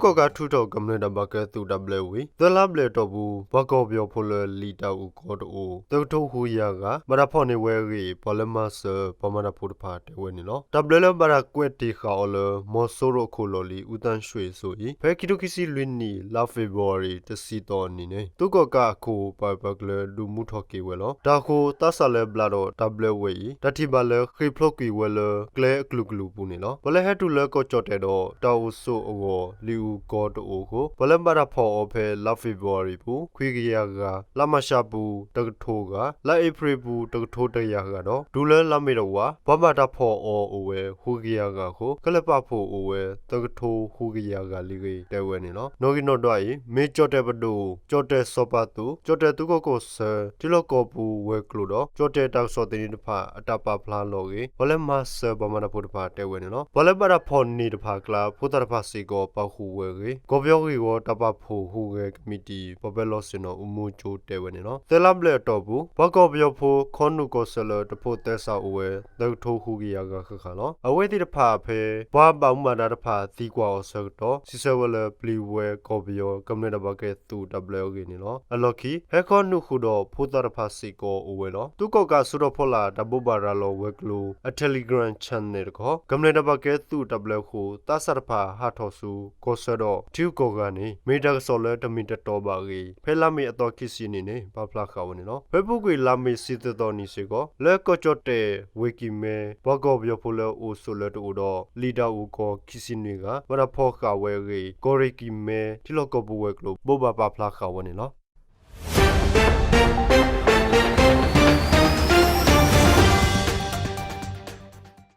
ကောကထူထောက်ကမ္လတဘကတူဒဘလဝီသလဘလတော့ဘူးဘကောပြောဖိုလလီတာဦးကောတိုတုတ်ထုတ်ဟူယာကမရဖော်နေဝဲရီပေါ်လမတ်ပမနာဖုတ်ဖာတဲဝဲနေနော်ဒဘလလဘရာကွက်တီခါအော်လမော်ဆိုရိုခိုလိုလီဦးတန်းရွှေဆိုဤဖဲကီတိုကီစီလွင်းနီလာဖေဗူရီတစီတော်နီနေတုကောကခိုပပကလဒူမူထော်ကီဝဲလောဒါခိုတဆလဘလာတော့ဒဘလဝဲတတိဘလခိဖလော့ကီဝဲလကလဲကလူကလူပူနေလောဘလဟဲတူလကောချော့တဲတော့တောက်ဆိုအောလီဦးကောတိုကိုဘလမရာဖော်အဖဲလာဖေဗူရီပူခွေကရကလာမရှာပူတကထိုးကလာဧပြီပူတကထိုးတရကတော့ဒူလလာမေတော့ဝါဘမတာဖော်အောအိုဝဲဟူကရကခိုကလပဖို့အိုဝဲတကထိုးဟူကရကလီကေတဲဝဲနေနော်နိုကီနိုတော့ဤမေချော့တဲပဒိုချော့တဲစောပါတူချော့တဲသူကိုဆာတီလောကောပူဝဲကလိုတော့ချော့တဲတောက်စောတင်တဖာအတပဖလားလောကေဘလမဆာဘမနာဖို့တဖာတဲဝဲနေနော်ဘလမရာဖော်နေတဖာကလာဖို့တဖာစီကိုပောက်ဟူဝဲကေကိုပြောကေကိုတပဖို့ဟူကေကမီတီပပလောစနောအမှုချိုတဲဝဲနေနော်တဲလဘလက်တော့ဘူးဘကောပြောဖို့ခွန်နုကိုဆလတဖို့တဲဆောက်ဝဲဒတ်ထိုးဟူကရကခခနော်အဝဲတိတဖာဖဲဘွားပေါင်းမနာတဖာသီကွာဆောက်တော့စီဆဝလပလီဝဲကောပြောကမ္လတဘကဲတူဒဘလောကေနေနော်အလော်ကီဟဲခွန်နုခုတော့ဖို့တဖာစီကိုအဝဲနော်သူကောကဆူတော့ဖောလာဒဘဘာရာလောဝဲကလိုအတယ်လီဂရမ်ချန်နယ်ကောကမ္လတဘကဲတူဒဘလောခုတဆရဖာဟာထောဆူကိုဆတော့တူကောကနေမေဒါဆောလတမီတတော်ပါကေဖဲလာမီအတော်ကစ်စီနေနေပပလာခါဝနေနော်ဖေပုကွေလာမီစီတတော်နီစေကောလဲကောချော့တဲဝေကီမဲဘောကောပြောဖိုလဲအိုဆိုလဲတူတော့လီဒါဦးကောကစ်စီနေကဝရဖောခါဝဲကေကိုရီကီမဲတီလောကောပူဝဲကလိုဘောဘာပပလာခါဝနေနော်